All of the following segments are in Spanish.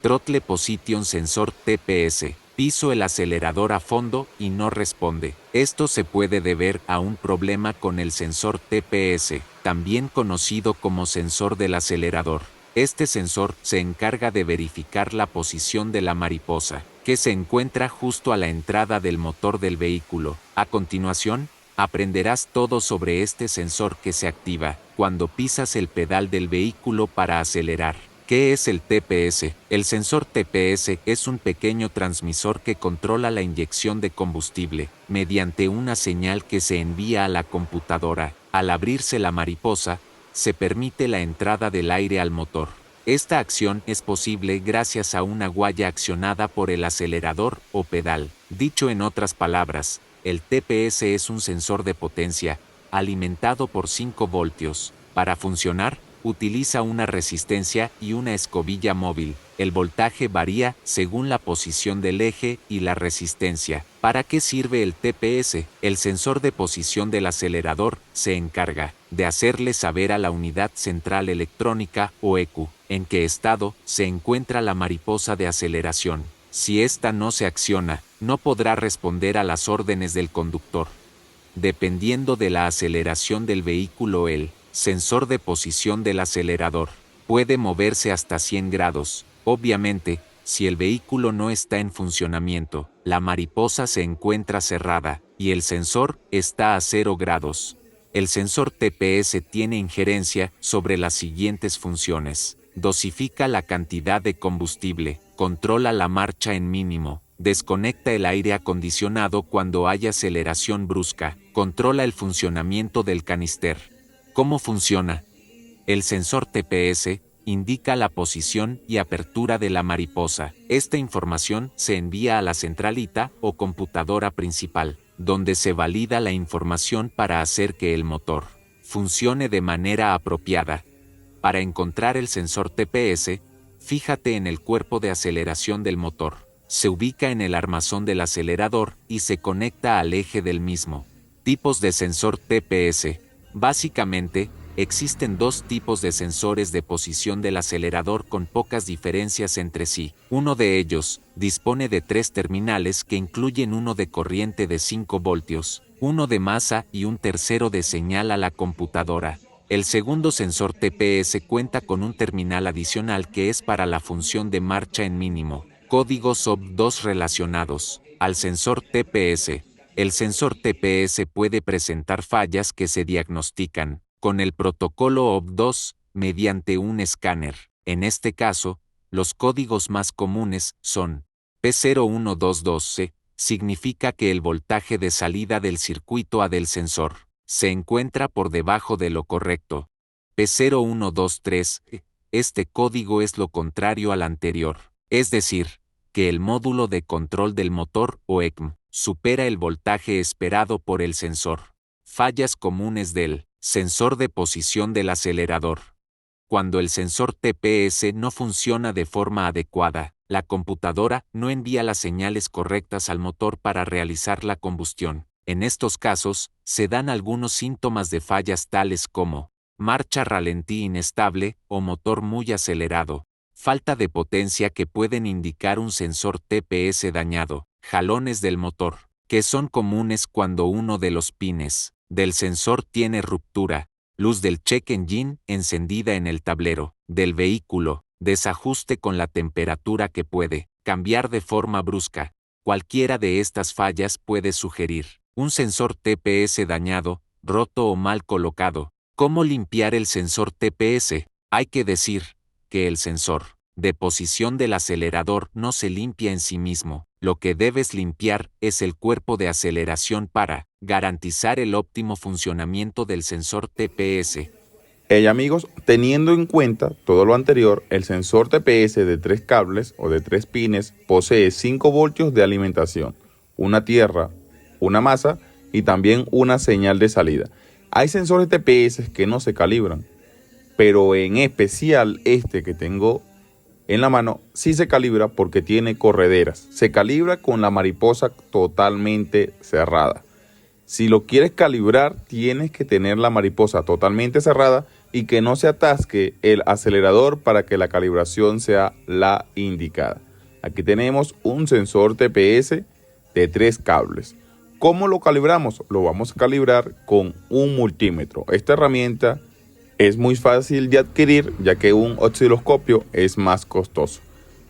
Throttle Position Sensor TPS. Piso el acelerador a fondo y no responde. Esto se puede deber a un problema con el sensor TPS, también conocido como sensor del acelerador. Este sensor se encarga de verificar la posición de la mariposa, que se encuentra justo a la entrada del motor del vehículo. A continuación, aprenderás todo sobre este sensor que se activa cuando pisas el pedal del vehículo para acelerar. ¿Qué es el TPS? El sensor TPS es un pequeño transmisor que controla la inyección de combustible mediante una señal que se envía a la computadora. Al abrirse la mariposa, se permite la entrada del aire al motor. Esta acción es posible gracias a una guaya accionada por el acelerador o pedal. Dicho en otras palabras, el TPS es un sensor de potencia, alimentado por 5 voltios. Para funcionar, utiliza una resistencia y una escobilla móvil. El voltaje varía según la posición del eje y la resistencia. ¿Para qué sirve el TPS? El sensor de posición del acelerador se encarga de hacerle saber a la unidad central electrónica o ECU en qué estado se encuentra la mariposa de aceleración. Si ésta no se acciona, no podrá responder a las órdenes del conductor. Dependiendo de la aceleración del vehículo, el sensor de posición del acelerador puede moverse hasta 100 grados. Obviamente, si el vehículo no está en funcionamiento, la mariposa se encuentra cerrada y el sensor está a 0 grados. El sensor TPS tiene injerencia sobre las siguientes funciones. Dosifica la cantidad de combustible, controla la marcha en mínimo, desconecta el aire acondicionado cuando hay aceleración brusca, controla el funcionamiento del canister. ¿Cómo funciona? El sensor TPS indica la posición y apertura de la mariposa. Esta información se envía a la centralita o computadora principal, donde se valida la información para hacer que el motor funcione de manera apropiada. Para encontrar el sensor TPS, fíjate en el cuerpo de aceleración del motor. Se ubica en el armazón del acelerador y se conecta al eje del mismo. Tipos de sensor TPS. Básicamente, existen 2 tipos de sensores de posición del acelerador con pocas diferencias entre sí. Uno de ellos dispone de 3 terminales que incluyen uno de corriente de 5 voltios, uno de masa y un tercero de señal a la computadora. El segundo sensor TPS cuenta con un terminal adicional que es para la función de marcha en mínimo. Códigos OBD2 relacionados al sensor TPS. El sensor TPS puede presentar fallas que se diagnostican con el protocolo OBD2 mediante un escáner. En este caso, los códigos más comunes son P01212, significa que el voltaje de salida del circuito A del sensor se encuentra por debajo de lo correcto. P0123, este código es lo contrario al anterior, es decir, que el módulo de control del motor o ECM supera el voltaje esperado por el sensor. Fallas comunes del sensor de posición del acelerador. Cuando el sensor TPS no funciona de forma adecuada, la computadora no envía las señales correctas al motor para realizar la combustión. En estos casos, se dan algunos síntomas de fallas tales como marcha ralentí inestable o motor muy acelerado, falta de potencia que pueden indicar un sensor TPS dañado, jalones del motor, que son comunes cuando uno de los pines del sensor tiene ruptura, luz del check engine encendida en el tablero del vehículo, desajuste con la temperatura que puede cambiar de forma brusca. Cualquiera de estas fallas puede sugerir un sensor TPS dañado, roto o mal colocado. ¿Cómo limpiar el sensor TPS? Hay que decir que el sensor de posición del acelerador no se limpia en sí mismo. Lo que debes limpiar es el cuerpo de aceleración para garantizar el óptimo funcionamiento del sensor TPS. Hey amigos, teniendo en cuenta todo lo anterior, el sensor TPS de 3 cables o de 3 pines posee 5 voltios de alimentación, una tierra, una masa y también una señal de salida. Hay sensores TPS que no se calibran, pero en especial este que tengo en la mano sí se calibra porque tiene correderas. Se calibra con la mariposa totalmente cerrada. Si lo quieres calibrar, tienes que tener la mariposa totalmente cerrada y que no se atasque el acelerador para que la calibración sea la indicada. Aquí tenemos un sensor TPS de 3 cables. ¿Cómo lo calibramos? Lo vamos a calibrar con un multímetro. Esta herramienta es muy fácil de adquirir, ya que un osciloscopio es más costoso.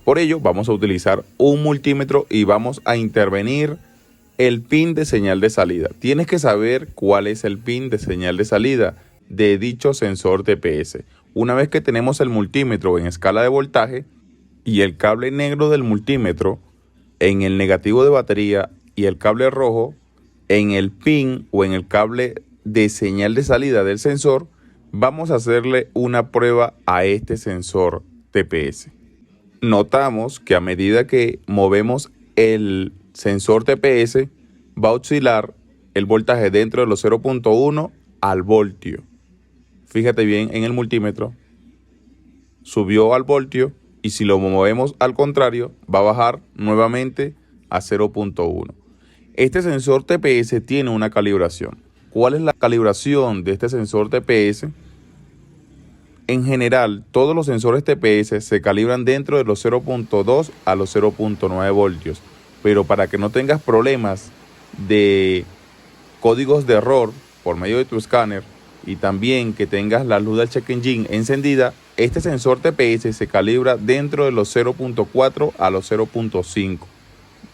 Por ello vamos a utilizar un multímetro y vamos a intervenir el pin de señal de salida. Tienes que saber cuál es el pin de señal de salida de dicho sensor TPS. Una vez que tenemos el multímetro en escala de voltaje y el cable negro del multímetro en el negativo de batería y el cable rojo en el pin o en el cable de señal de salida del sensor, vamos a hacerle una prueba a este sensor TPS. Notamos que a medida que movemos el sensor TPS va a oscilar el voltaje dentro de los 0.1 al voltio. Fíjate bien en el multímetro, subió al voltio y si lo movemos al contrario va a bajar nuevamente a 0.1. Este sensor TPS tiene una calibración. ¿Cuál es la calibración de este sensor TPS? En general, todos los sensores TPS se calibran dentro de los 0.2 a los 0.9 voltios. Pero para que no tengas problemas de códigos de error por medio de tu escáner y también que tengas la luz del check engine encendida, este sensor TPS se calibra dentro de los 0.4 a los 0.5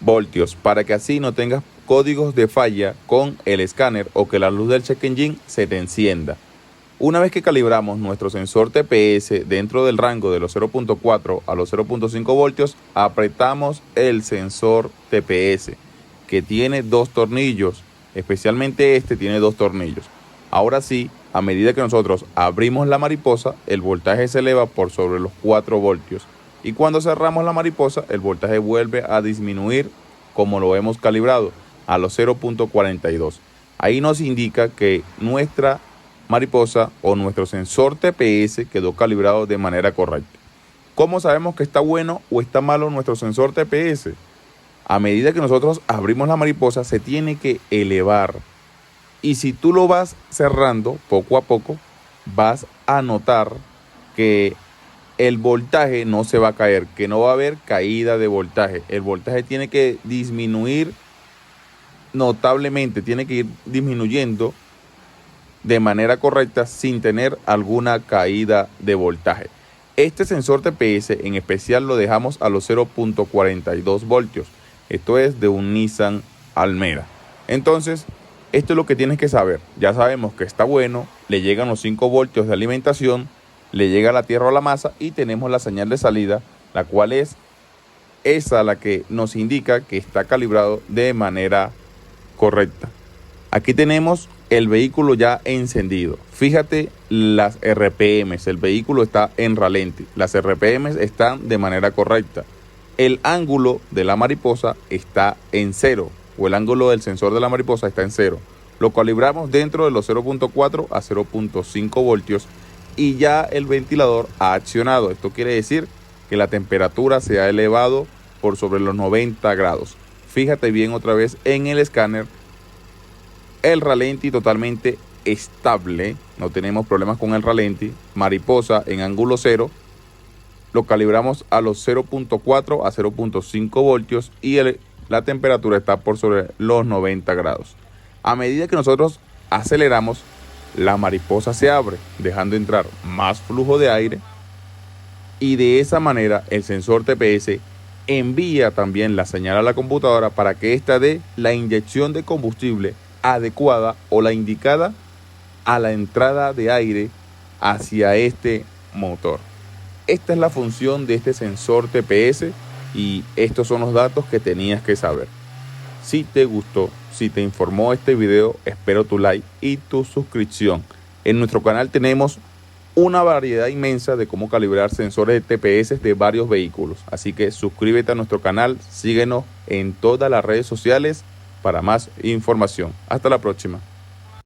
voltios para que así no tengas códigos de falla con el escáner o que la luz del check engine se te encienda. Una vez que calibramos nuestro sensor TPS dentro del rango de los 0.4 a los 0.5 voltios, apretamos el sensor TPS, que tiene 2 tornillos, especialmente este tiene 2 tornillos. Ahora sí, a medida que nosotros abrimos la mariposa, el voltaje se eleva por sobre los 4 voltios. Y cuando cerramos la mariposa, el voltaje vuelve a disminuir como lo hemos calibrado, a los 0.42. Ahí nos indica que nuestra mariposa o nuestro sensor TPS quedó calibrado de manera correcta. ¿Cómo sabemos que está bueno o está malo nuestro sensor TPS? A medida que nosotros abrimos la mariposa se tiene que elevar y si tú lo vas cerrando poco a poco vas a notar que el voltaje no se va a caer, que no va a haber caída de voltaje. El voltaje tiene que disminuir notablemente, tiene que ir disminuyendo de manera correcta sin tener alguna caída de voltaje. Este sensor TPS en especial lo dejamos a los 0.42 voltios. Esto es de un Nissan Almera. Entonces, esto es lo que tienes que saber. Ya sabemos que está bueno, le llegan los 5 voltios de alimentación, le llega la tierra a la masa y tenemos la señal de salida, la cual es esa la que nos indica que está calibrado de manera correcta. Aquí tenemos el vehículo ya encendido. Fíjate las RPMs, el vehículo está en ralenti. Las RPMs están de manera correcta. El ángulo de la mariposa está en 0, o el ángulo del sensor de la mariposa está en 0. Lo calibramos dentro de los 0.4 a 0.5 voltios y ya el ventilador ha accionado. Esto quiere decir que la temperatura se ha elevado por sobre los 90 grados. Fíjate bien otra vez en el escáner. El ralenti totalmente estable, no tenemos problemas con el ralenti. Mariposa en ángulo 0, lo calibramos a los 0.4 a 0.5 voltios y la temperatura está por sobre los 90 grados. A medida que nosotros aceleramos, la mariposa se abre, dejando entrar más flujo de aire y de esa manera el sensor TPS envía también la señal a la computadora para que ésta dé la inyección de combustible adecuada o la indicada a la entrada de aire hacia este motor. Esta es la función de este sensor TPS y estos son los datos que tenías que saber. Si te gustó, si te informó este video, espero tu like y tu suscripción. En nuestro canal tenemos una variedad inmensa de cómo calibrar sensores de TPS de varios vehículos. Así que suscríbete a nuestro canal, síguenos en todas las redes sociales para más información. Hasta la próxima.